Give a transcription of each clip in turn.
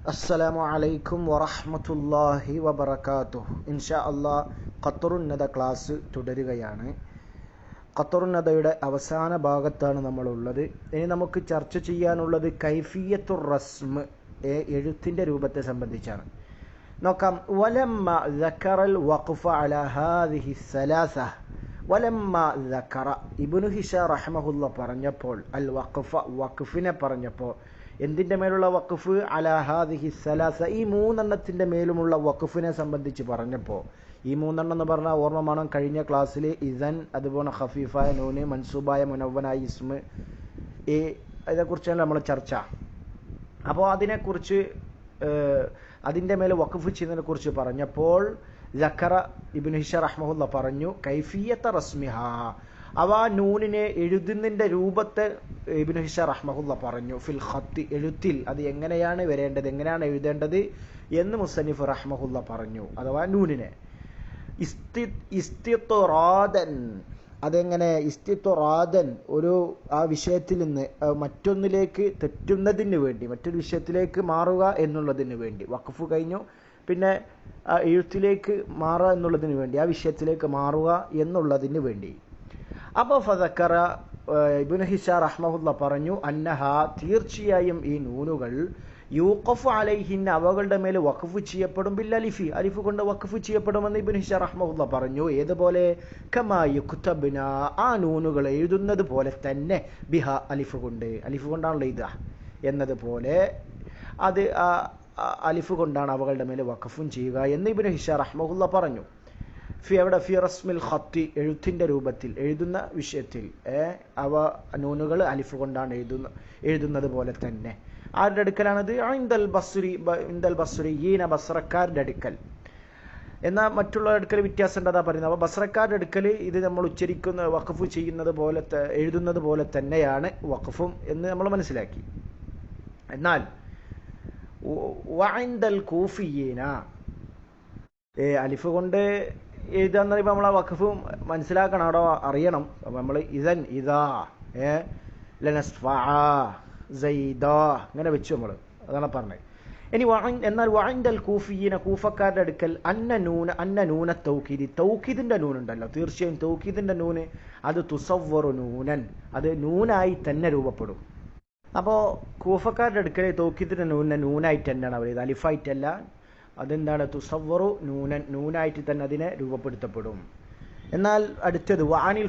അസ്സലാമു അലൈക്കും വറഹ്മത്തുള്ളാഹി വബറകാതുഹു. ഇൻഷാ അല്ലാഹ് ഖത്തറുന്നത ക്ലാസ് തുടരുകയാണ്. ഖത്തറുന്നതയുടെ അവസാന ഭാഗത്താണ് നമ്മളുള്ളത്. ഇനി നമുക്ക് ചർച്ച ചെയ്യാനുള്ളത് കൈഫിയത്തുർ റസ്മ്, എഴുത്തിൻ്റെ രൂപത്തെ സംബന്ധിച്ചാണ്. നോക്കാം. വലമ്മ ദക്കറൽ വഖഫ അലാ ഹാദിഹി സലാസ, വലമ്മ ദക്കറ ഇബ്നു ഹിഷാം റഹ്മഹുല്ല പറഞ്ഞപ്പോൾ അൽ വഖഫ, വഖഫിനെ പറഞ്ഞപ്പോൾ, എന്തിൻ്റെ മേലുള്ള വഖഫ്? അലാ ഹാദിഹി സലാസ, ഈ മൂന്നെണ്ണത്തിൻ്റെ മേലുമുള്ള വഖഫിനെ സംബന്ധിച്ച് പറഞ്ഞപ്പോൾ, ഈ മൂന്നെണ്ണം എന്ന് പറഞ്ഞാൽ ഓർമ്മമാണ് കഴിഞ്ഞ ക്ലാസ്സിൽ ഇസൻ, അതുപോലെ ഖഫീഫായ നൂന്, മൻസൂബായ മുനവ്വനായ ഇസ്മ്, ഇതേക്കുറിച്ചാണ് നമ്മൾ ചർച്ച. അപ്പോൾ അതിനെക്കുറിച്ച് അതിൻ്റെ മേലെ വഖഫ് ചെയ്യുന്നതിനെ കുറിച്ച് പറഞ്ഞപ്പോൾ സക്കറ ഇബ്നു ഹിഷാം റഹ്മഹുല്ല പറഞ്ഞു കൈഫിയത്ത റസ്മിഹ, അവ നൂനിനെ എഴുതുന്നതിൻ്റെ രൂപത്തെ ഇബ്നു ഹിഷാം റഹ്മഹുല്ല പറഞ്ഞു. ഫിൽ ഖത്തി, എഴുത്തിൽ അത് എങ്ങനെയാണ് വരേണ്ടത്, എങ്ങനെയാണ് എഴുതേണ്ടത് എന്ന് മുസന്നിഫ് റഹ്മഹുല്ല പറഞ്ഞു. അഥവാ നൂനിനെ ഇസ്തിത്റാദൻ, അതെങ്ങനെ ഇസ്തിത്റാദൻ, ഒരു ആ വിഷയത്തിൽ നിന്ന് മറ്റൊന്നിലേക്ക് തെറ്റുന്നതിന് വേണ്ടി, മറ്റൊരു വിഷയത്തിലേക്ക് മാറുക എന്നുള്ളതിന് വേണ്ടി. വഖഫ് കഴിഞ്ഞു, പിന്നെ എഴുത്തിലേക്ക് മാറുക എന്നുള്ളതിന് വേണ്ടി, ആ വിഷയത്തിലേക്ക് മാറുക എന്നുള്ളതിന് വേണ്ടി. അപ്പോൾ ഫദക്കറ ഇബ്നു ഹിഷാം റഹ്മഹുല്ല പറഞ്ഞു അന്നഹ, തീർച്ചയായും ഈ നൂനുകൾ യൂഖഫു അലൈഹിന്ന, അവകളുടെ മേൽ വഖഫ് ചെയ്യപ്പെടും. ബിൽ അലിഫി, അലിഫ് കൊണ്ട് വഖഫ് ചെയ്യപ്പെടുമെന്ന് ഇബ്നു ഹിഷാം റഹ്മഹുല്ല പറഞ്ഞു. ഏതുപോലെ? കമാ യുക്തബ്ന, ആ നൂനുകൾ എഴുതുന്നത് പോലെ തന്നെ, ബിഹ, അലിഫ് കൊണ്ട്, അലിഫ് കൊണ്ടാണല്ലോ എഴുതുക എന്നതുപോലെ അത് അലിഫ് കൊണ്ടാണ് അവകളുടെ മേൽ വഖഫും ചെയ്യുക എന്ന് ഇബ്നു ഹിഷാം റഹ്മഹുല്ല പറഞ്ഞു. അവിടെ ഫി റസ്മിൽ ഖത്തി, എഴുത്തിൻ്റെ രൂപത്തിൽ, എഴുതുന്ന വിഷയത്തിൽ അവ നൂനുകൾ അലിഫ് കൊണ്ടാണ് എഴുതുന്നത് പോലെ തന്നെ. ആരുടെ അടുക്കലാണത്? ഇൻദൽ ബസ്രി, ഇൻദൽ ബസ്രിയീന, ബസ്രക്കാരുടെ അടുക്കൽ. എന്നാൽ മറ്റുള്ള അടുക്കൽ വ്യത്യാസം ഉണ്ടതാ പറയുന്നത്. അപ്പോൾ ബസ്രക്കാരുടെ അടുക്കൽ ഇത് നമ്മൾ ഉച്ചരിക്കുന്ന വഖഫ് ചെയ്യുന്നത് പോലെ, എഴുതുന്നത് പോലെ തന്നെയാണ് വഖഫും എന്ന് നമ്മൾ മനസ്സിലാക്കി. എന്നാൽ വഇൻദൽ കൂഫിയീന, അലിഫ് കൊണ്ട് എഴുതാന്ന് പറയുമ്പോൾ നമ്മൾ ആ വഖഫ് മനസ്സിലാക്കണം, അവിടെ അറിയണം. നമ്മൾ ഇദൻ, ഇദാ, ലനസ്ഫഅ, സൈദാ, ഇങ്ങനെ വെച്ചു നമ്മൾ, അതാണ് പറഞ്ഞത്. ഇനി എന്നാൽ വഇൻദൽ കൂഫിയീന, കൂഫക്കാരുടെ അടുക്കൽ അന്ന നൂന തൗക്കീദി, തൗക്കീദിന്റെ നൂനുണ്ടല്ലോ, തീർച്ചയായും തൗക്കീദിന്റെ നൂന് അത് തുസവ്വറു നൂനൻ, അത് നൂനായി തന്നെ രൂപപ്പെടും. അപ്പോൾ കൂഫക്കാരുടെ അടുക്കൽ തൗക്കീദിന്റെ നൂനായിട്ട് തന്നെയാണ് അവർ, ഇത് അലിഫായിട്ടല്ല. അതെന്താണ്? തുസവ്വറു നൂനൻ, നൂനായിട്ട് തന്നെ അതിനെ രൂപപ്പെടുത്തപ്പെടും. എന്നാൽ അടുത്തത് വഅനിൽ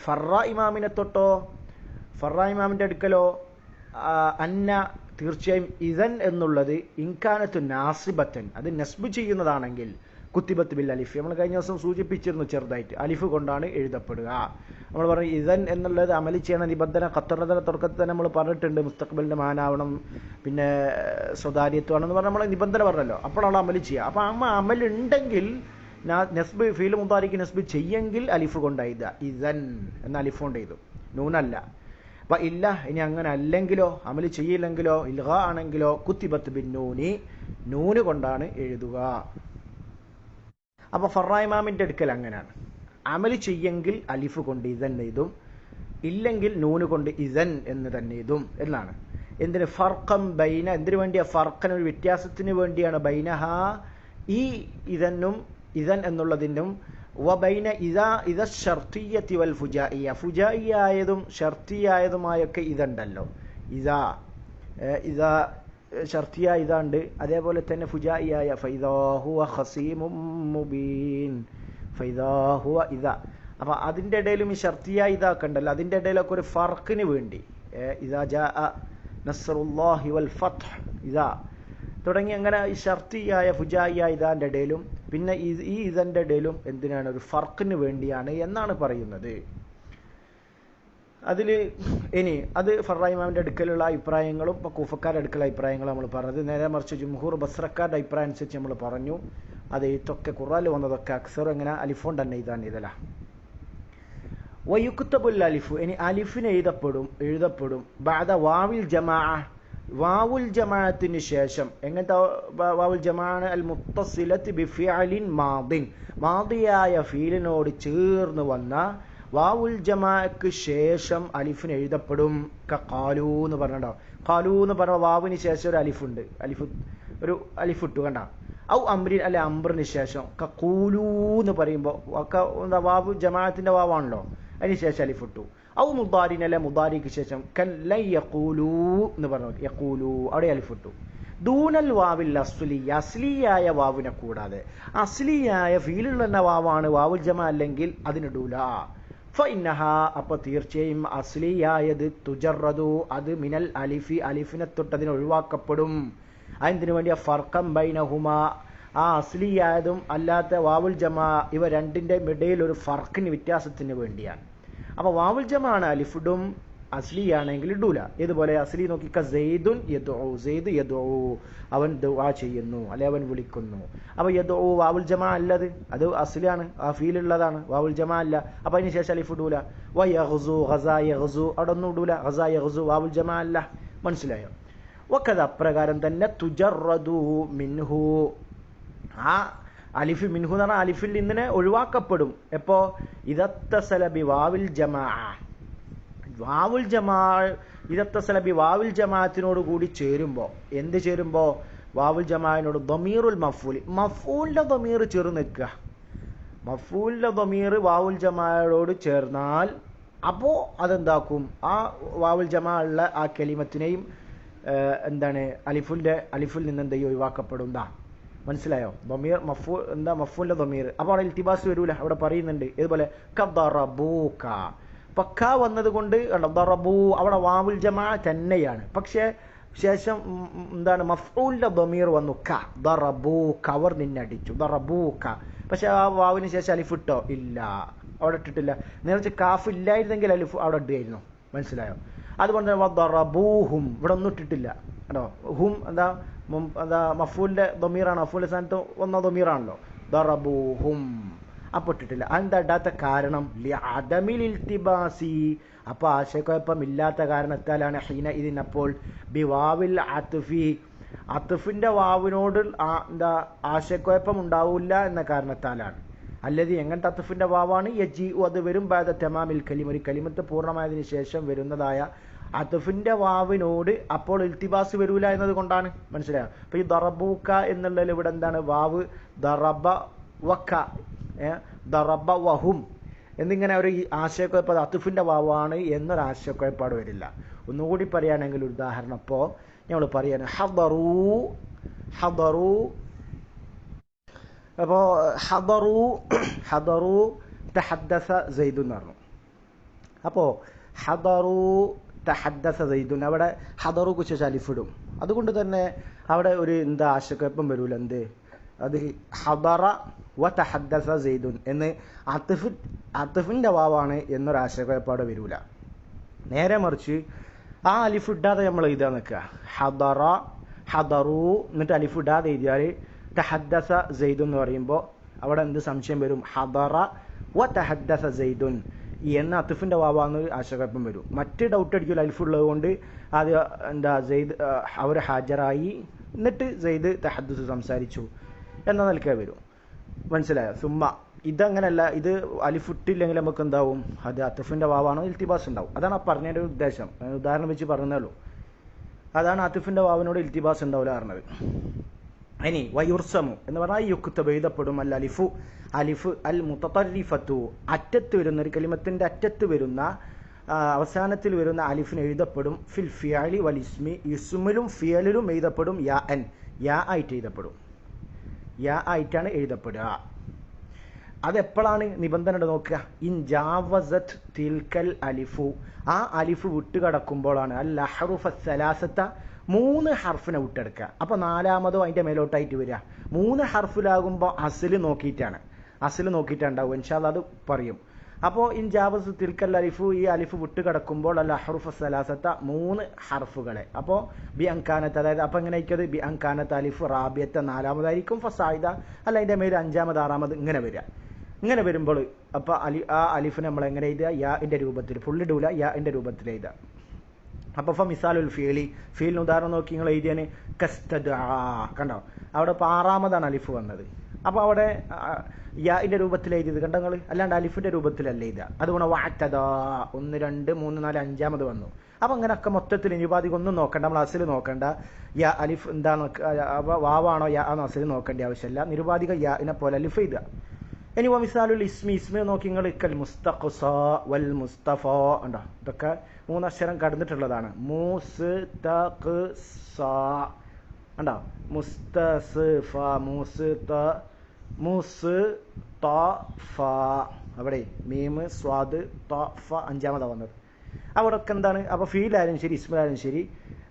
ഫറ ഇമാമിനെ തൊട്ടോ, ഫറ ഇമാമിന്റെ അടുക്കലോ അന്ന, തീർച്ചയായും ഇദൻ എന്നുള്ളത് ഇൻകാനത്തു നാസിബത്തൻ, അത് നസ്ബ് ചെയ്യുന്നതാണെങ്കിൽ കുത്തിബത്ത് ബിൽ അലിഫ്, നമ്മൾ കഴിഞ്ഞ ദിവസം സൂചിപ്പിച്ചിരുന്നു ചെറുതായിട്ട്, അലിഫ് കൊണ്ടാണ് എഴുതപ്പെടുക. നമ്മൾ പറഞ്ഞു ഇദൻ എന്നുള്ളത് അമലി ചെയ്യണ നിബന്ധന ഖത്തറിന്റെ തുടക്കത്തിൽ തന്നെ നമ്മൾ പറഞ്ഞിട്ടുണ്ട്. മുസ്തഖ്ബലിന്റെ മാനാവണം, പിന്നെ സ്വകാര്യത്വമാണെന്ന് പറഞ്ഞാൽ നമ്മൾ നിബന്ധന പറഞ്ഞല്ലോ, അപ്പോഴാണ് അമലി ചെയ്യുക. അപ്പോൾ അമൽ ഉണ്ടെങ്കിൽ നസ്ബ്, ഫീൽ മുതാരിക്ക് നസ്ബ് ചെയ്യെങ്കിൽ അലിഫ് കൊണ്ട് എഴുതുക, ഇദൻ എന്ന അലിഫ് കൊണ്ട് എഴുതും, നൂനല്ല. അപ്പം ഇല്ല, ഇനി അങ്ങനെ അല്ലെങ്കിലോ, അമലി ചെയ്യില്ലെങ്കിലോ, ഇൽഗ ആണെങ്കിലോ കുത്തിബത്ത് ബിൻ നൂനി, നൂന് കൊണ്ടാണ് എഴുതുക. അപ്പോൾ ഫറ ഇമാമിന്റെ അടുക്കൽ അങ്ങനെയാണ്, അമലി ചെയ്യെങ്കിൽ അലിഫ് കൊണ്ട് ഇദൻ എഴുതും, ഇല്ലെങ്കിൽ നൂന് കൊണ്ട് ഇദൻ എന്ന് തന്നെ എഴുതും എന്നാണ്. എന്തിന്? ഫർഖം ബൈന, എന്തിനു വേണ്ടിയാ? ഫർഖൻ, ഒരു വ്യത്യാസത്തിന് വേണ്ടിയാണ്. ബൈനഹ, ഈ ഇദനും ഇദൻ എന്നുള്ളതിനും, വബൈന ഇദ ഷർത്തിയ്യത്തി വൽ ഫുജായിയ, ഫുജായിയായതും ഷർത്തിയായതുമായൊക്കെ ഇതുണ്ടല്ലോ. ഇദാ ഷർത്തിയ ഇതാണ്ട്, അതേപോലെ തന്നെ ഫുജായിയായ ഫൈദാ ഹുവ ഖസീമും മുബീൻ, ഫൈദാ ഹുവ ഇദാ. അപ്പം അതിൻ്റെ ഇടയിലും ഈ ഷർത്തിയ ഇതാക്കെ ഉണ്ടല്ലോ, അതിൻ്റെ ഇടയിലൊക്കെ ഒരു ഫർക്കിന് വേണ്ടി ഇദാ ജാഅ നസ്റുല്ലാഹി വൽ ഫത്ഹ്, ഇദാ തുടങ്ങി അങ്ങനെ ഈ ഷർത്തിയായ ഫുജായിയായ ഇതാൻ്റെ ഇടയിലും പിന്നെ ഈ ഇതൻ്റെ ഇടയിലും എന്തിനാണ്? ഒരു ഫർക്കിന് വേണ്ടിയാണ് എന്നാണ് പറയുന്നത്. അതിൽ ഇനി അത് ഫറ ഇമാമിന്റെ അടുക്കലുള്ള അഭിപ്രായങ്ങളും ഇപ്പോൾ കൂഫക്കാരുടെ അടുക്കലുള്ള അഭിപ്രായങ്ങളും നമ്മൾ പറഞ്ഞത്. നേരെ മറിച്ച് ജുംഹൂർ ബസ്രക്കാരുടെ അഭിപ്രായം അനുസരിച്ച് നമ്മൾ പറഞ്ഞു, അത് എഴുത്തൊക്കെ ഖുർആനിൽ വന്നതൊക്കെ അക്സർ എങ്ങനെ അലിഫോൺ തന്നെ ഇതല്ല. വയുക്തബുൽ അലിഫു, ഇനി അലിഫിന് എഴുതപ്പെടും ബഅദ വാവിൽ ജമാഅ, വാവുൽ ജമാഅത്തിന് ശേഷം. എങ്ങനത്തെ വാവുൽ ജമാഅ? അൽ മുത്തസിലത്ത് ബിഫിഅലിൻ മാദിൻ, മാദിയായ ഫീലിനോട് ചേർന്ന് വന്ന വാവുൽ ജമാഅക്ക് ശേഷം അലിഫിന് എഴുതപ്പെടും. ഖാലൂ എന്ന് പറഞ്ഞോ, ഖാലൂ എന്ന് പറഞ്ഞ വാവിന് ശേഷം ഒരു അലിഫുണ്ട്, ഒരു അലിഫ് ഇട്ടു കണ്ട. ഔ അംറിൻ അല്ലെ അംറിന് ശേഷം ഖൂലൂ എന്ന് പറയുമ്പോൾ എന്താ വാവ് ജമാഅത്തിന്റെ വാവാണല്ലോ, അതിന് ശേഷം അലിഫ് ഇട്ടു. ഔ മുദാരിൻ അല്ലെ മുദാരിക്ക് ശേഷം കല്ലൻ യഖൂലൂ എന്ന് പറഞ്ഞു, യഖൂലൂ അവിടെ അലിഫ് ഇട്ടു. ദൂനൽ വാവിൽ അസ്ലി, അസ്ലിയായ വാവിനെ കൂടാതെ. അസ്ലിയായ ഫീലുള്ള വാവാണ് വാവുൽ ജമാ അല്ലെങ്കിൽ അതിനിടൂല. ഫഇന്നഹ അപ്പൊ തീർച്ചയായും അസ്ലിയായത് തുജറദു അത് മിനൽ അലിഫി അലിഫിനെ തൊട്ടതിന് ഒഴിവാക്കപ്പെടും. അതിന് വേണ്ടിയ ഫർഖം ബൈനഹുമ ആ അസ്ലിയായതും അല്ലാത്ത വാവുൽ ജമാ ഇവ രണ്ടിന്റെ ഇടയിൽ ഒരു ഫർഖിന് വ്യത്യാസത്തിന് വേണ്ടിയാണ്. അപ്പൊ വാവുൽ ജമാ ആണ് അലിഫിടും, അസ്ലിയാണെങ്കിൽ ഇടൂല. ഇതുപോലെ അസ്ലി നോക്കിക്ക സെയ്ദുൻ യദ്ഉ, സെയ്ദ് യദ്ഉ അവൻ ദുആ ചെയ്യുന്നു അല്ലെ അവൻ വിളിക്കുന്നു. അപ്പൊ യദ്ഉ വാവുൽ ജമാ അല്ലത്, അത് അസ്ലിയാണ്, ആ ഫീൽ ഉള്ളതാണ്, വാവുൽ ജമാ അല്ല. അപ്പൊ അതിന് ശേഷം അലിഫ് ഇടൂല. വ യഗ്സു ഗസാ യഗ്സു അവിടെ ഒന്നും ഇടൂല, ഗസാ യഗ്സു വാവുൽ ജമാ അല്ല. മനസ്സിലായോ? വക്കത അപ്രകാരം തന്നെ തുജറദു മിൻഹു ആ അലിഫ് മിൻഹു എന്ന് പറഞ്ഞാൽ അലിഫിൽ നിന്നിനെ ഒഴിവാക്കപ്പെടും. എപ്പോ ഇദത്തസല ബി വാവിൽ ജമാ, വാവുൽ ജമാ ഇദത്തസല ബി വാവിൽ ജമാഅത്തിനോട് കൂടി ചേരുമ്പോ, എന്ത് ചേരുമ്പോ? വാവുൽ ജമാഅത്തിനോട് ദമീറുൽ മഫ്ഊൽ, മഫ്ഊലിന്റെ ദമീർ ചേർന്ന് നിൽക്കുക. മഫ്ഊലിന്റെ ദമീർ വാവുൽ ജമാഅയോട് ചേർന്നാൽ അപ്പോ അതെന്താക്കും? ആ വാവുൽ ജമാ ഉള്ള ആ കലിമത്തിനെയും എന്താണ് അലിഫിൽ നിന്ന് എന്തെങ്കിലും ഒഴിവാക്കപ്പെടും. മനസ്സിലായോ? ദമീർ മഫ്ഊൽ എന്താ മഫ്ഊലിന്റെ ദമീർ. അപ്പോൾ അവിടെ ഇൽത്തിബാസ് വരൂല, അവിടെ പറയുന്നുണ്ട്. ഇതുപോലെ കദറബൂക പക്ക വന്നത് കൊണ്ട് ദറബൂ അവിടെ വാവുൽ ജമാ തന്നെയാണ്, പക്ഷേ ശേഷം എന്താണ് മഫ്ഊലിന്റെ ദമീർ വന്നു ക ദറബൂക അവർ നിന്നടിച്ചു ദറബൂക. പക്ഷെ ആ വാവിന് ശേഷം അലിഫ് ഇട്ടോ? ഇല്ല, അവിടെ ഇട്ടിട്ടില്ല. നേരത്തെ കാഫ് ഇല്ലായിരുന്നെങ്കിൽ അലിഫ് അവിടെ ഇടുകയായിരുന്നു. മനസ്സിലായോ? അതുകൊണ്ട് ദറബൂഹും ഇവിടെ ഒന്നും ഇട്ടിട്ടില്ല കേട്ടോ. ഹും എന്താ മഫ്ഊലിന്റെ ദമീറാണ്, മഫ്ഊലിന്റെ സ്ഥാനത്ത് വന്ന ദമീറാണല്ലോ. ദറബൂഹും അപ്പൊ ഇട്ടിട്ടില്ല. എന്താ ഇടാത്ത കാരണം? ലിഅദമിൽ ഇൽതിബാസി അപ്പൊ ആശയക്കുഴപ്പം ഇല്ലാത്ത കാരണത്താലാണ്. ഹീന ഇതിനപ്പോൾ ബിവാവിൽ അത്ഫി അത്ഫിന്റെ വാവിനോട് എന്താ ആശയക്കുഴപ്പം ഉണ്ടാവില്ല എന്ന കാരണത്താലാണ്. അല്ലതി എങ്ങനത്തെ അത്ഫിന്റെ വാവാണ്? യജി അത് വരും ബാദ തമാമിൽ കലിമ ഒരു കലിമത്ത് പൂർണ്ണമായതിനു ശേഷം വരുന്നതായ അത്ഫിന്റെ വാവിനോട് അപ്പോൾ ഇൽത്തിബാസ് വരൂല എന്നത് കൊണ്ടാണ്. മനസ്സിലായോ? അപ്പൊ ഈ ദറബൂക്ക എന്നുള്ളതിൽ ഇവിടെ എന്താണ്? വാവ് ദറബ വക്ക ദറബ വഹും എന്നിങ്ങനെ ഒരു ആശയക്കുഴപ്പം അത്ഫിന്റെ വാവാണ് എന്നൊരു ആശയക്കുഴപ്പാട് വരില്ല. ഒന്നുകൂടി പറയുകയാണെങ്കിൽ ഒരു ഉദാഹരണം ഇപ്പോൾ ഞങ്ങൾ പറയാണ് ഹദറു അപ്പോ ഹദറു തഹദ്ദസ സെയ്ദു എന്ന് പറഞ്ഞു. അപ്പോ ഹദറു തഹദ്ദസ സെയ്ദുൻ അവിടെ ഹദറുക്ക് ശേഷം അലിഫിടും. അതുകൊണ്ട് തന്നെ അവിടെ ഒരു എന്താ ആശയക്കുഴപ്പം വരൂല. എന്ത് അത് ഹദറ വ തഹദ്ദസ സെയ്ദുൻ എന്ന് അത്ഫിന്റെ വാവാണ് എന്നൊരു ആശയക്കുഴപ്പാട് വരൂല. നേരെ മറിച്ച് ആ അലിഫ് ഇടാതെ നമ്മൾ എഴുതാൻ നിൽക്കുക. ഹദറു എന്നിട്ട് അലിഫ് ഇടാതെ എഴുതിയാൽ തഹദ്ദസ സെയ്ദുൻ എന്ന് പറയുമ്പോൾ അവിടെ എന്ത് സംശയം വരും? ഹദറ വ തഹദ്ദസ സെയ്ദുൻ എന്ന അത്ഫിന്റെ വാവാന്ന് ആശയക്കുഴപ്പം വരും. മറ്റ് ഡൗട്ട് അടിക്കില്ല, അലിഫ് ഉള്ളത് കൊണ്ട് അത് എന്താ സെയ്ദ് അവർ ഹാജരായി എന്നിട്ട് സെയ്ദ് തഹദ്ദുസ് സംസാരിച്ചു എന്ന നിലയ്ക്ക് വരും. മനസ്സിലായോ? സുമ്മ ഇതങ്ങനല്ല, ഇത് അലിഫ് ഇട്ടില്ലെങ്കിൽ നമുക്ക് എന്താവും? അത് അത്ഫിന്റെ വാവാണോ ഇൽത്തിബാസ് ഉണ്ടാവും. അതാണ് ആ പറഞ്ഞതിന്റെ ഉദ്ദേശം. ഉദാഹരണം വെച്ച് പറഞ്ഞല്ലോ, അതാണ് അത്ഫിന്റെ വാവിനോട് ഇൽത്തിബാസ് ഉണ്ടാവില്ല പറഞ്ഞത്. ഇനി വയുർസമു എന്ന് പറഞ്ഞാൽ യുക്തബ് എഴുതപ്പെടും. അൽ അലിഫു അലിഫ് അൽ മുതതറിഫത്തു അറ്റത്ത് വരുന്ന ഒരു കലിമത്തിന്റെ അറ്റത്ത് വരുന്ന അവസാനത്തിൽ വരുന്ന അലിഫിന് എഴുതപ്പെടും. ഫിൽ ഫിയലി വൽ ഇസ്മി ഇസ്മിലും ഫിയലിലും എഴുതപ്പെടും. യാ ആയിട്ട് എഴുതപ്പെടും. യാ ആയിട്ടാണ് എഴുതപ്പെടുക. അതെപ്പോഴാണ് നിബന്ധന നോക്കുക? ഇൻ ജാവസത് തിൽക്കൽ അലിഫു ആ അലിഫ് വിട്ടുകടക്കുമ്പോഴാണ്. അൽ അഹ്റുഫ സലാസത്ത 3 ഹർഫിനെ വിട്ടെടുക്കുക. അപ്പൊ 4-മതോ അതിന്റെ മേലോട്ടായിട്ട് വരിക. 3 ഹർഫിലാകുമ്പോൾ അസിൽ നോക്കിയിട്ടുണ്ടാവും. ഇൻഷാ അല്ലാഹ് അത് പറയും. അപ്പോൾ ഇൻ ജാവസ് തിൽക്കൽ അലിഫു ഈ അലിഫ് വിട്ടുകടക്കുമ്പോൾ അൽ അഹ്റുഫ സലാസത്ത 3 ഹർഫുകളെ. അപ്പോൾ ബി അങ്കാനത്ത് അതായത് അപ്പൊ എങ്ങനെ ആയിക്കത്? ബി അങ്കാനത്ത് അലിഫ് റാബിയത്ത 4-മതായിരിക്കും. ഫസായിദ അല്ല അതിന്റെ മേൽ 5-മത് 6-മത് ഇങ്ങനെ വരിക. ഇങ്ങനെ വരുമ്പോൾ അപ്പൊ ആ അലിഫിനെ നമ്മൾ എങ്ങനെ എഴുതുക? യാന്റെ രൂപത്തിൽ, ഫുള്ളിടൂല, യാന്റെ രൂപത്തിൽ എഴുതുക. അപ്പൊ മിസാലുൽ ഫീലിന് ഉദാഹരണം നോക്കി നിങ്ങൾ എഴുതിയാന് കസ്തദ് കണ്ടോ? അവിടെ 6-മതാണ് അലിഫ് വന്നത്. അപ്പോൾ അവിടെ യാന്റെ രൂപത്തിൽ എഴുതിയത് കണ്ടങ്ങൾ, അല്ലാണ്ട് അലിഫിന്റെ രൂപത്തിലല്ല എഴുതുക. അതുകൊണ്ട് വാറ്റതാ 1 2 3 4 5 വന്നു. അപ്പം അങ്ങനെയൊക്കെ മൊത്തത്തിൽ നിരുപാധികം ഒന്നും നോക്കണ്ട, നമ്മൾ അസിൽ നോക്കണ്ട. യാ അലിഫ് എന്താണ്, വാവാണോ യാ ആണോ അസിൽ നോക്കേണ്ട ആവശ്യമില്ല. നിരുപാധിക യാനെ പോലെ അലിഫ് എഴുതുക. ഇനി മിസാലുൽ ഇസ്മി നോക്കി നിങ്ങൾ ഇക്കൽ മുസ്തഖ്സ വൽ മുസ്തഫ ഉണ്ടോ, ഇതൊക്കെ 3 അക്ഷരം കടന്നിട്ടുള്ളതാണ്. മുസ്തഖ്സ ഉണ്ടോ, മുസ്തസ്ഫ മുസ്തഫ, അവിടെ മീമ് സ്വാദ് ത ഫ 5 വന്നത്. അവിടെ ഒക്കെ എന്താണ്, അപ്പോൾ ഫീലായാലും ശരി ഇസ്മിലായാലും ശരി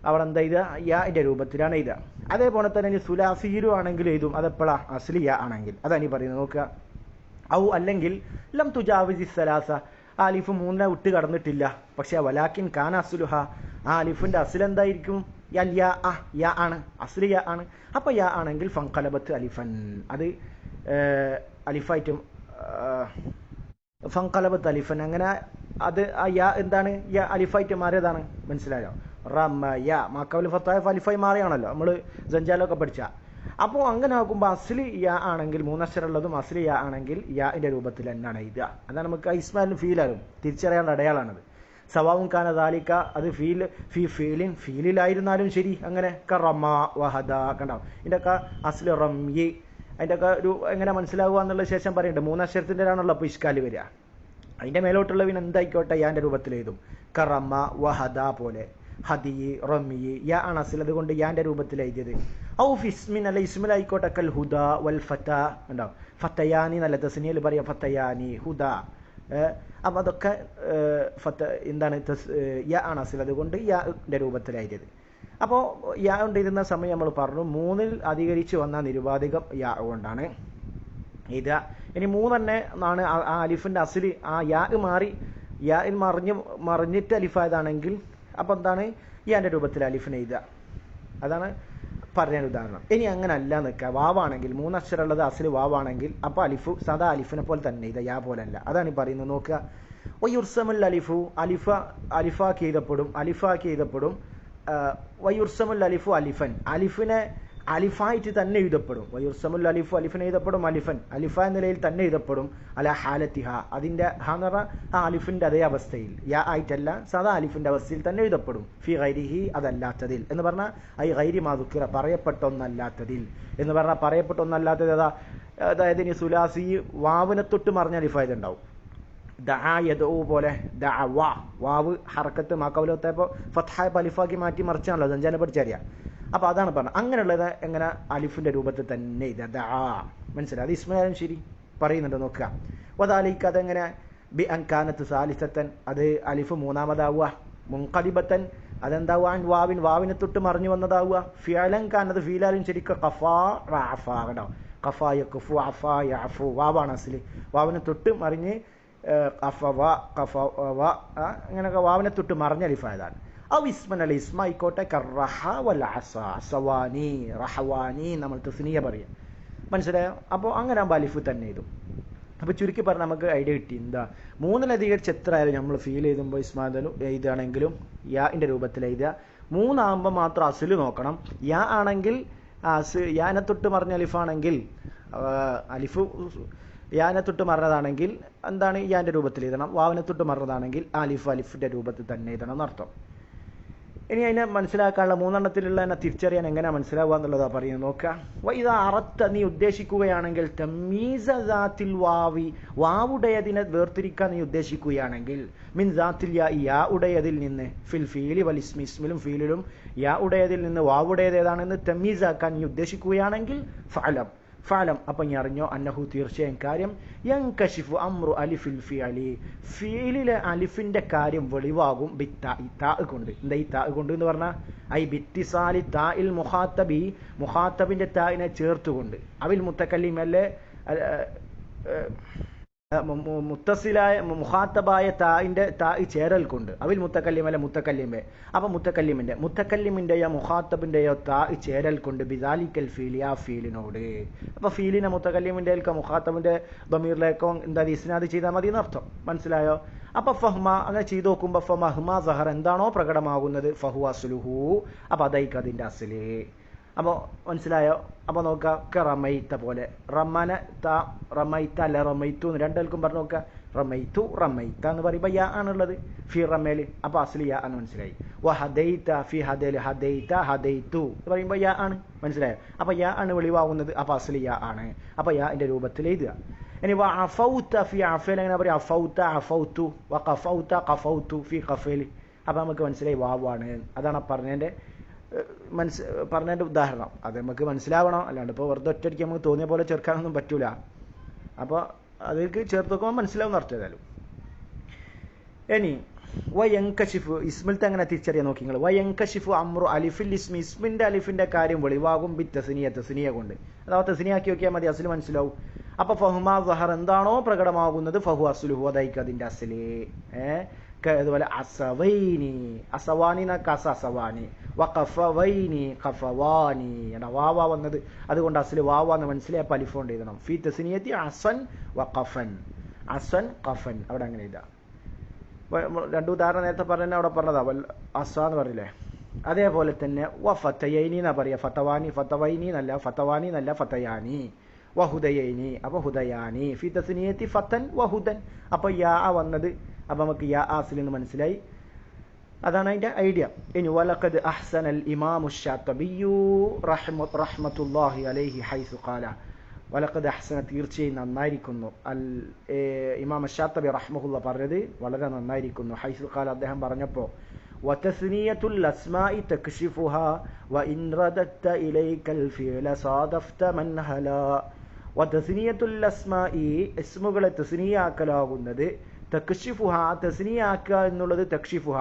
അവിടെ എന്താ എഴുതുക, യാന്റെ രൂപത്തിലാണ് എഴുതുക. അതേപോലെ തന്നെ ഇനി സുലാസിയിലും ആണെങ്കിൽ എഴുതും. അതെപ്പോഴാ, അസ്ലി യാ ആണെങ്കിൽ. അതാണ് ഈ പറയുന്നത്. നോക്കുക, ഔ അല്ലെങ്കിൽ ലം തുജാവിസി സലാസ, ആ അലിഫ് 3 വിട്ട് കടന്നിട്ടില്ല. പക്ഷെ വലാക്കിൻ കാന അസ്ലുഹ, ആ അലിഫിന്റെ അസ്ൽ എന്തായിരിക്കും, യാ ആണ്, അസ്ലി യാ ആണ്. അപ്പൊ യാ ആണെങ്കിൽ ഫൻഖലബത്ത് അലിഫൻ, അത് അലിഫായിട്ടും ഫൻഖലബത്ത് അലിഫൻ, അങ്ങനെ അത് ആ യാ എന്താണ്, യാ അലിഫായിട്ട് മാറിയതാണ്. മനസ്സിലായോ? റമയ മാക്കവൽ ഫത്തായ അലിഫായി മാറിയാണല്ലോ നമ്മൾ ജഞ്ചാലൊക്കെ പഠിച്ച. അപ്പോൾ അങ്ങനെ ആകുമ്പോൾ അസ്ലി യാ ആണെങ്കിൽ 3 അക്ഷരമുള്ളതും അസ്ലി യാ ആണെങ്കിൽ യാന്റെ രൂപത്തിൽ തന്നെയാണ് എഴുതുക. അതാണ് നമുക്ക് ഇസ്മാലും ഫീലാലും തിരിച്ചറിയാനുള്ള അടയാളാണത്. സവാവും കാന ദാലിക, അത് ഫീലിലായിരുന്നാലും ശരി. അങ്ങനെ റമ വഹദ കണ്ടാവും. ഇതിൻ്റെയൊക്കെ അസ്ലി റംയി, അതിൻ്റെയൊക്കെ ഒരു എങ്ങനെ മനസ്സിലാവുക എന്നുള്ള ശേഷം പറയുന്നുണ്ട്. 3 അക്ഷരത്തിൻ്റെ ആണല്ലോ അപ്പോൾ ഇഷ്കാല് വരിക. അതിൻ്റെ മേലോട്ടുള്ള പിന്നെ എന്തായിക്കോട്ടെ യാന്റെ രൂപത്തിൽ എഴുതും. കറമ വഹദ പോലെ, ഹദി റമി യാ ആണ് അസ്ൽ, അതുകൊണ്ട് യാന്റെ രൂപത്തിൽ എഴുതിയത്. ഔ ഫിസ്മിൻ അല്ല ഇസ്മിലായിക്കോട്ടെ, കൽ ഹുദ വൽ ഫത ഉണ്ടാവും. ഫത്തയാനി നല്ല തസ്നിയയിൽ പറയാം, ഫത്തയാനി ഹുദ. അപ്പം അതൊക്കെ എന്താണ്, യാ ആണ് അസ്ൽ, അതുകൊണ്ട് യാന്റെ രൂപത്തിലായത്. അപ്പോൾ യാ കൊണ്ടിരുന്ന സമയം നമ്മൾ പറഞ്ഞു 3ൽ അധികരിച്ച് വന്ന നിരുപാധികം യാ കൊണ്ടാണ് ഇത്. ഇനി 3 തന്നെ ആണ് ആ അലിഫിന്റെ അസ്ലി, ആ യാ മാറി യായിൽ മറിഞ്ഞിട്ട് അലിഫായതാണെങ്കിൽ അപ്പം എന്താണ്, യാന്റെ രൂപത്തിൽ അലിഫിനെ എഴുതുക. അതാണ് പറഞ്ഞ ഉദാഹരണം. ഇനി അങ്ങനെ അല്ല നിൽക്കുക, വാവാണെങ്കിൽ 3 അക്ഷരമുള്ളത് അസ്ലി വാവാണെങ്കിൽ അപ്പോൾ അലിഫു സദാ അലിഫിനെ പോലെ തന്നെ എഴുതുക, യാ പോലെ അല്ല. അതാണ് ഈ പറയുന്നത്. നോക്കുക, വയുർസമുൽ അലിഫു, അലിഫാക്കി എഴുതപ്പെടും. വയുർസമുൽ അലിഫു അലിഫൻ, അലിഫിനെ അലിഫായിട്ട് തന്നെ എഴുതപ്പെടും. വയുർസമുൽ അലിഫു അലിഫിനെ എഴുതപ്പെടും, അലിഫ എന്ന നിലയിൽ തന്നെ എഴുതപ്പെടും. അല ഹാലത്തിഹ, അതിന്റെ ഹാനറ ആ അലിഫിന്റെ അതേ അവസ്ഥയിൽ, യാ ആയിട്ടല്ല സദാ അലിഫിന്റെ അവസ്ഥയിൽ തന്നെ എഴുതപ്പെടും. ഫി ഗൈരിഹി, അതല്ലാത്തതിൽ എന്ന് പറഞ്ഞാൽ ഐ ഗൈരി മാദുക്കിറ, പറയപ്പെട്ട ഒന്നല്ലാത്തതിൽ എന്ന് പറഞ്ഞാൽ പറയപ്പെട്ട ഒന്നല്ലാത്തത് ഏതാ, അതായത് ഇനി സുലാസി വാവിനെ തൊട്ട് മറിഞ്ഞ അലിഫായതുണ്ടാവും. ദഅ യദഉ പോലെ ദഅവ, വാവ് ഹറക്കത്ത് മാക്കവലത്തപ്പോൾ ഫത്ഹായ അലിഫാക്കി മാറ്റി മറിച്ചാണല്ലോ സഞ്ചാര പഠിച്ചറിയാം. അപ്പോൾ അതാണ് പറഞ്ഞത്. അങ്ങനെയുള്ളത് എങ്ങനെ അലിഫിന്റെ രൂപത്തിൽ തന്നെ ദഅ, മനസ്സിലായി? അത് ഇസ്മാലും ശരി പറയുന്നുണ്ട്. നോക്കുക, വദാലിക അതെങ്ങനെ, ബി അൻ കാനത്ത് സാലിസത്തൻ, അത് അലിഫ് 3ാമതാവുക. മുൻഖലിബത്തൻ, അതെന്താവുക, വാവിനെ തൊട്ട് മറിഞ്ഞു വന്നതാവുക. ഫിഅലൻ കാനത് ഫീലാലും ശരിക്കും ഖഫാ റഅഫ കേട്ടോ, ഖഫാ യഖഫു അഫാ യഅഫു, വാവാണ് അസ്ലി. വാവിനെ തൊട്ട് മറിഞ്ഞ് അങ്ങനെയൊക്കെ വാവിനെ തൊട്ട് മറിഞ്ഞ അലിഫായതാണ്. ഔ ഇസ്മൻ അല്ല ഇസ്മായിക്കോട്ടെ, കറഹ വൽ അസ സവാനി റഹവാനി, നമ്മൾ തസ്നിയ പറയാം. മനസ്സിലായോ? അപ്പോൾ അങ്ങനെ ആകുമ്പോൾ അലിഫ് തന്നെ എഴുതും. അപ്പോൾ ചുരുക്കി പറഞ്ഞാൽ നമുക്ക് ഐഡിയ കിട്ടി. എന്താ, 3-ലധികരിച്ച് എത്ര ആയാലും നമ്മൾ ഫീൽ എഴുതുമ്പോൾ ഇസ്മാലും എഴുതുകയാണെങ്കിലും യാന്റെ രൂപത്തിൽ എഴുതുക. 3 ആകുമ്പോൾ മാത്രം അസ്ല് നോക്കണം. യാ ആണെങ്കിൽ യാനെ തൊട്ട് മറിഞ്ഞ അലിഫാണെങ്കിൽ, അലിഫ് യാനെ തൊട്ട് മറന്നതാണെങ്കിൽ എന്താണ്, യാന്റെ രൂപത്തിൽ എഴുതണം. വാവിനെ തൊട്ട് മറന്നതാണെങ്കിൽ അലിഫിന്റെ രൂപത്തിൽ തന്നെ എഴുതണം എന്നർത്ഥം. ഇനി അതിനെ മനസ്സിലാക്കാനുള്ള 3 തന്നെ തിരിച്ചറിയാൻ എങ്ങനെയാണ് മനസ്സിലാവുക എന്നുള്ളതാണ് പറയുന്നത്. നോക്കുക, ഇത് അറത്ത് നീ ഉദ്ദേശിക്കുകയാണെങ്കിൽ, തമീസ ദാത്തിൽ വാവി, വാവുടയതിനെ വേർതിരിക്കാൻ നീ ഉദ്ദേശിക്കുകയാണെങ്കിൽ, മിൻ ദാത്തിൽ യാ ഉടയതിൽ നിന്ന്, ഫിൽ ഫീലി വൽ ഇസ്മി, ഇസ്മിലും ഫീലിലും യാ ഉടയതിൽ നിന്ന് വാവുടയത് ഏതാണെന്ന് തമീസാക്കാൻ നീ ഉദ്ദേശിക്കുകയാണെങ്കിൽ ഫഅലം, അപ്പം നീ അറിഞ്ഞോ, അന്നഹു തീർച്ചയായും കാര്യം, യൻകശിഫു അംറു അലിഫിൽ ഫിഅലി, ഫീലിലെ അലിഫിന്റെ കാര്യം വെളിവാകും താ കൊണ്ട്. എന്താ ഈ താ കൊണ്ട് എന്ന് പറഞ്ഞാൽ, ഐ ബിത്തിസാലി താഇൽ മുഖാത്തബി, മുഖാത്തബിന്റെ താഇനെ ചേർത്തുകൊണ്ട്, അവിൽ മുത്തക്കല്ലിമല്ലേ മുത്തസിലായ മുഖാത്തബായ താഇന്റെ താഇ ചേരൽ കൊണ്ട്, അവിൽ മുത്തക്കല്ലിമല്ല മുത്തക്കല്ലിമെ, അപ്പൊ മുത്തക്കല്ലിമിന്റെയോ മുഖാത്തബിന്റെയോ താഇ ചേരൽ കൊണ്ട്, ബിദാലിക്കൽ ഫീലി, ആ ഫീലിനോട്. അപ്പൊ ഫീലിനെ മുത്തക്കല്ലിമിന്റെ മുഖാത്തബിന്റെ ദമീറിലേക്കോ എന്താ ഇസ്നാദ് ചെയ്താൽ മതി എന്നർത്ഥം. മനസ്സിലായോ? അപ്പൊ ഫഹ്മ അങ്ങനെ ചെയ്തു നോക്കുമ്പോ ഫമഹ്മ സഹർ, എന്താണോ പ്രകടമാകുന്നത്, ഫഹു അസ്ലുഹു, അപ്പൊ അതായിക്ക് അതിന്റെ അസ്ല്. അപ്പോൾ മനസ്സിലായോ? അപ്പോൾ നോക്കുക റമൈത്ത പോലെ റമൈത്ത അല്ല റമൈത്തു എന്ന് രണ്ടുപേർക്കും പറഞ്ഞു നോക്കുക. റമൈത്ത എന്ന് പറയുമ്പോൾ യാ ആണുള്ളത് ഫി റമേൽ, അപ്പോൾ അസ്ലി യാ ആണ് മനസ്സിലായി. ഹദൈത്ത ഫി ഹദൽ ഹദൈത്തു എന്ന് പറയുമ്പോൾ യാ ആണ് മനസ്സിലായോ? അപ്പോൾ യാ ആണ് വെളിവാകുന്നത്, അപ്പോൾ അസ്ലി യാ ആണ്. അപ്പോൾ യാ എൻ്റെ രൂപത്തിൽ എഴുതുക. ഇനി അഫൗത്ത ഫി അഫേൽ എങ്ങനെ പറയും? അഫൗത്തു ഖഫൗത്തു ഫി ഖഫേൽ. അപ്പോൾ നമുക്ക് മനസ്സിലായി വാവാണ്. അതാണ് പറഞ്ഞതിൻ്റെ ഉദാഹരണം. അത് നമുക്ക് മനസ്സിലാവണം, അല്ലാണ്ട് ഇപ്പോൾ വെറുതെ ഒറ്റയ്ക്ക് നമുക്ക് തോന്നിയ പോലെ ചേർക്കാനൊന്നും പറ്റൂല. അപ്പോൾ അതിലേക്ക് ചേർത്ത് നോക്കുമ്പോൾ മനസ്സിലാവും അർത്ഥം. ഏതായാലും ഇനി വയങ്കഷിഫു ഇസ്മിലത്തെ അങ്ങനെ തിരിച്ചറിയാൻ നോക്കി നിങ്ങൾ. വയങ്കഷിഫു അമ്രു അലിഫിൽ ഇസ്മി ഇസ്മിൻ്റെ അലിഫിൻ്റെ കാര്യം വെളിവാകും ബി തസ്നിയ കൊണ്ട്. അഥവാ തസ്നിയാക്കി നോക്കിയാൽ മതി, അസ്ല് മനസ്സിലാവും. അപ്പോൾ ഫഹുമാ സഹർ എന്താണോ പ്രകടമാകുന്നത് ഫഹു അസ്ലുഹു അതായിരിക്കും അതിൻ്റെ അസ്ല്. അതുപോലെ അസവൈനി അസവാനി എന്നൊക്കെ അസവാനി വഖഫവൈനി ഖഫവാനി വാവ വന്നത് അതുകൊണ്ട് അസ്ല് വാവ എന്ന് മനസ്സിലായി. അപ്പോൾ അലിഫ് കൊണ്ട് എഴുതണം. ഫി തസ്നിയത്തി അസൻ വഖഫൻ അസൻ ഖഫൻ അവിടെ അങ്ങനെ എഴുതാം. രണ്ടു ഉദാഹരണം നേരത്തെ പറഞ്ഞ അവിടെ പറഞ്ഞതാ അസ എന്ന് പറഞ്ഞില്ലേ. അതേപോലെ തന്നെ ഫതയൈനി എന്നാ പറയുക. ഫതവൈനി എന്നല്ല ഫതയാനി വഹുദയൈനി അപ്പോൾ ഹുദയാനി ഫി തസ്നിയത്തി ഫതൻ വഹുദൻ. അപ്പോൾ യാ വന്നത് അപ്പോൾ നമുക്ക് യാ അസ്ലി എന്ന് മനസ്സിലായി. അതാണ് അതിൻ്റെ ഐഡിയ. ഇനി വലഖദ് അഹ്സനൽ ഇമാമു ശാത്തിബിയ്യു റഹ്മത്തുള്ളാഹി അലൈഹി ഹൈസു ഖാല. വലഖദ് അഹ്സന തീർച്ചയായും നന്നായിരിക്കുന്നു. ഇമാം ശാത്തിബി റഹ്മഹുല്ലാ പറഞ്ഞത് വളരെ നന്നായിരിക്കുന്നു. ഹൈസു ഖാല അദ്ദേഹം പറഞ്ഞപ്പോൾ വതസ്നിയത്തുൽ അസ്മാഇ തക്ഷിഫുഹാ വഇൻ റദത്ത ഇലൈകൽ ഫിഅല സാദഫ്ത മൻഹലാ. വതസ്നിയത്തുൽ അസ്മാഇ ഇസ്മുകളെ തസ്നിയാക്കലാകുന്നത് തക്ഷിഫുഹ തസ്നിയാക്കുക എന്നുള്ളത് തക്ഷിഫുഹ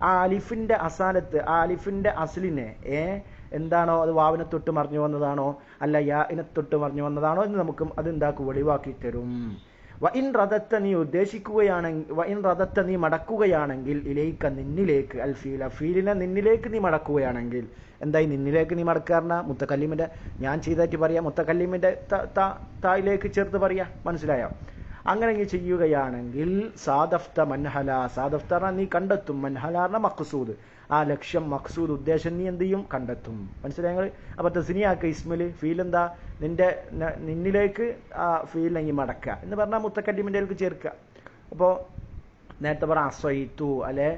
ആ അലിഫിന്റെ അസാലത്ത് ആ അലിഫിന്റെ അസ്ലിനെ എന്താണോ അത് വാവിനെ തൊട്ട് മറിഞ്ഞു വന്നതാണോ അല്ല യാഇനെ തൊട്ട് മറിഞ്ഞു വന്നതാണോ എന്ന് നമുക്ക് അത് എന്താക്കും വെളിവാക്കി തരും. വഇൻ റദത്ത നീ ഉദ്ദേശിക്കുകയാണെങ്കിൽ വഇൻ റദത്ത നീ മടക്കുകയാണെങ്കിൽ ഇലൈക്ക നിന്നിലേക്ക് അൽ ഫീല ഫീലിനെ നിന്നിലേക്ക് നീ മടക്കുകയാണെങ്കിൽ എന്തായി നിന്നിലേക്ക് നീ മടക്കാറിന മുത്തക്കല്ലിമിന്റെ ഞാൻ ചെയ്തായിട്ട് പറയാം മുത്തക്കല്ലിമിന്റെ തായിലേക്ക് ചേർത്ത് പറയാ മനസ്സിലായോ? അങ്ങനെ ചെയ്യുകയാണെങ്കിൽ സാദഫ്ത മൻഹല സാദഫ്ത നീ കണ്ടെത്തും മൻഹലാറിന മഖ്സൂദ് ആ ലക്ഷ്യം മഖ്സൂദ് ഉദ്ദേശം നീ എന്ത് ചെയ്യും കണ്ടെത്തും. മനസ്സിലായ? അപ്പൊ തസ്നിയാക്ക ഇസ്മില് ഫീൽ എന്താ നിന്നിലേക്ക് ആ ഫീൽ നീ മടക്കുക എന്ന് പറഞ്ഞാൽ മുത്തക്കല്ലിമിന്റെ ചേർക്കുക. അപ്പോൾ നേരത്തെ പറഞ്ഞ അസ്വൈത്തു അല്ലെ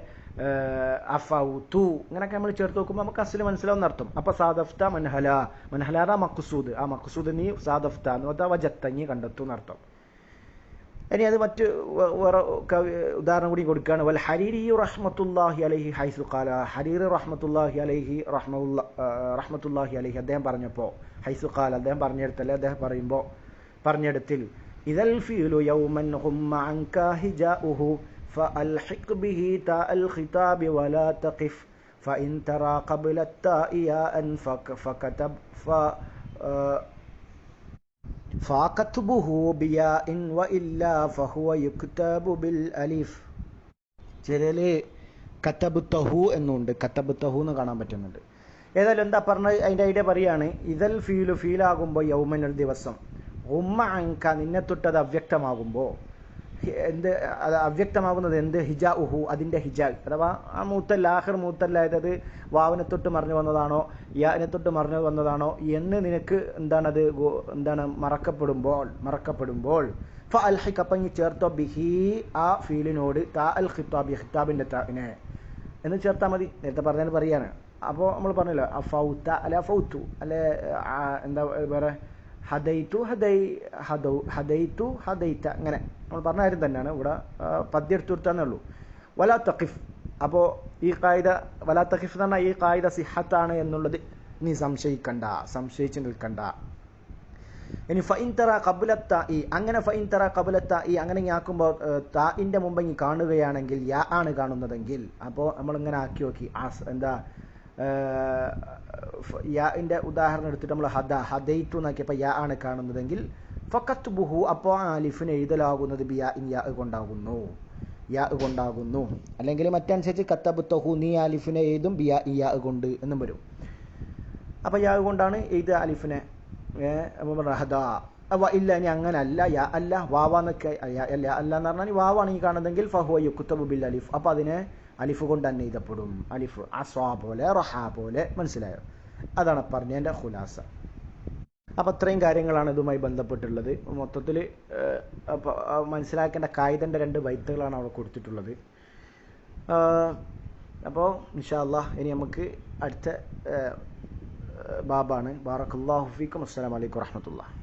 അഫൗതു ഇങ്ങനെയൊക്കെ നമ്മൾ ചേർത്ത് നോക്കുമ്പോൾ നമുക്ക് അസ്ല് മനസ്സിലാവുന്ന അർത്ഥം. അപ്പൊ സാദഫ്ത മൻഹലാറ മഖ്സൂദ് ആ മഖ്സൂദ് നീ സാദഫ്ത എന്ന് പറഞ്ഞാൽ വജത്ത നീ കണ്ടെത്തും എന്നർത്ഥം. ഇനി അത് മറ്റ് വേറെ ഉദാഹരണം കൂടി കൊടുക്കുകയാണ്. വൽ ഹരീരി റഹ്മത്തുള്ളാഹി അലൈഹി ഹൈസു ഖാല ഹരീർ റഹ്മത്തുള്ളാഹി അലൈഹി അദ്ദേഹം പറഞ്ഞപ്പോൾ ഹൈസു ഖാല അദ്ദേഹം പറഞ്ഞെടുത്തല്ലേ അദ്ദേഹം പറയുമ്പോൾ പറഞ്ഞെടുത്തിൽ ഇദൽ ഫീലു യൗമൻ ഹുമ്മ അൻക ഹിജാഉഹു ഫഅൽഹിഖ് ബിഹി താഅൽ ഖിതാബി വലാ തഖിഫ് ഫഇൻ തറാ ഖബ്ല അത്താഇ യാഅൻ ഫകതബ് ഫകത്ബുഹു ബിയാഇൻ വഇല്ലാ ഫഹുവ യുക്തബു ബിൽ അലിഫ്. ചിലര് കതബ്തഹു എന്നുണ്ട് കതബ്തഹു എന്ന് കാണാൻ പറ്റുന്നുണ്ട്. ഏതായാലും എന്താ പറഞ്ഞത് അതിൻ്റെ ഐഡിയ പറയാണ്. ഇദൽ ഫീലു ഫീലാകുമ്പോൾ യൗമൻ ഒരു ദിവസം ഉമ്മ അൻക നിന്നെ തൊട്ടത് അവ്യക്തമാകുമ്പോൾ എന്ത് അത് അവ്യക്തമാകുന്നത് എന്ത് ഹിജാ ഉഹു അതിൻ്റെ ഹിജാൽ അഥവാ ആ മൂത്തല്ല ആഖിർ മൂത്തല്ല അതായത് വാവിനെ തൊട്ട് മറിഞ്ഞു വന്നതാണോ യാനെ തൊട്ട് മറിഞ്ഞു വന്നതാണോ എന്ന് നിനക്ക് എന്താണത് എന്താണ് മറക്കപ്പെടുമ്പോൾ ഫ അൽഹിഖ് അപ്പം ചേർത്തോ ബിഹി ആ ഫീലിനോട് താ അൽ ഖിതാബി ഖിതാബിൻ്റെ താഇനെ എന്ന് ചേർത്താൽ മതി. നേരത്തെ പറഞ്ഞാൽ പറയാണ്. അപ്പോൾ നമ്മൾ പറഞ്ഞല്ലോ അഫൗത്ത അല്ലെ അഫൗത്തു അല്ലെ എന്താ വേറെ ഹദൈത്തു ഹദൈത്ത അങ്ങനെ നമ്മൾ പറഞ്ഞ കാര്യം തന്നെയാണ്. ഇവിടെ പദ്യം എടുത്തു കൊടുത്താന്നേ ഉള്ളൂ. വലാ തഖിഫ് അപ്പോൾ ഈ കായിദ വലാ തഖിഫ് എന്ന് പറഞ്ഞാൽ ഈ കായിദ സിഹത്താണ് എന്നുള്ളത് നീ സംശയിച്ച് നിൽക്കണ്ട. ഇനി ഫഇൻ തറ ഖബ്ല താഇ അങ്ങനെ ഫഇൻ തറ ഖബ്ല താഇ അങ്ങനെ ആക്കുമ്പോൾ താഇന്റെ മുമ്പ് ഇനി കാണുകയാണെങ്കിൽ യാ ആണ് കാണുന്നതെങ്കിൽ അപ്പോൾ നമ്മൾ ഇങ്ങനെ ആക്കി നോക്കി എന്താ യാന്റെ ഉദാഹരണം എടുത്തിട്ട് നമ്മൾ ഹദൈത്തു നോക്കിയപ്പോൾ യാ ആണ് കാണുന്നതെങ്കിൽ ഫകത്ബുഹു അപ്പോൾ ആ അലിഫിന് എഴുതലാകുന്നത് ബിയാ ഇൻ യാ കൊണ്ടാകുന്നു. അല്ലെങ്കിൽ മറ്റനുസരിച്ച് കതബ്തഹു നീ അലിഫിനെ എഴുതും ബിയാ ഇൻ യാ കൊണ്ട് എന്നും വരും. അപ്പോൾ യാ കൊണ്ടാണ് എഴുതുക അലിഫിനെ. ഇല്ല ഇനി അങ്ങനെ അല്ല യാ അല്ല വാവാന്നൊക്കെ അല്ല എന്ന് പറഞ്ഞാൽ വാവാണ് ഈ കാണുന്നതെങ്കിൽ ഫഹുവ യുക്തബു ബിൽ അലിഫ് അപ്പോൾ അതിനെ അലിഫ് കൊണ്ട് തന്നെ എഴുതപ്പെടും. അലിഫ് അസ്വാ പോലെ റഹ പോലെ മനസ്സിലായോ? അതാണ് പറഞ്ഞതിൻ്റെ ഖുലാസ. അപ്പോൾ അത്രയും കാര്യങ്ങളാണ് ഇതുമായി ബന്ധപ്പെട്ടുള്ളത്. മൊത്തത്തിൽ മനസ്സിലാക്കേണ്ട കായികൻ്റെ 2 ബൈത്തുകളാണ് അവിടെ കൊടുത്തിട്ടുള്ളത്. അപ്പോൾ ഇൻഷാ അല്ലാഹ് ഇനി നമുക്ക് അടുത്ത ബാബാണ്. ബാറക്കല്ലാഹു ഫീക്കും. അസ്സലാമു അലൈക്കും വറഹ്മത്തുള്ളാഹി.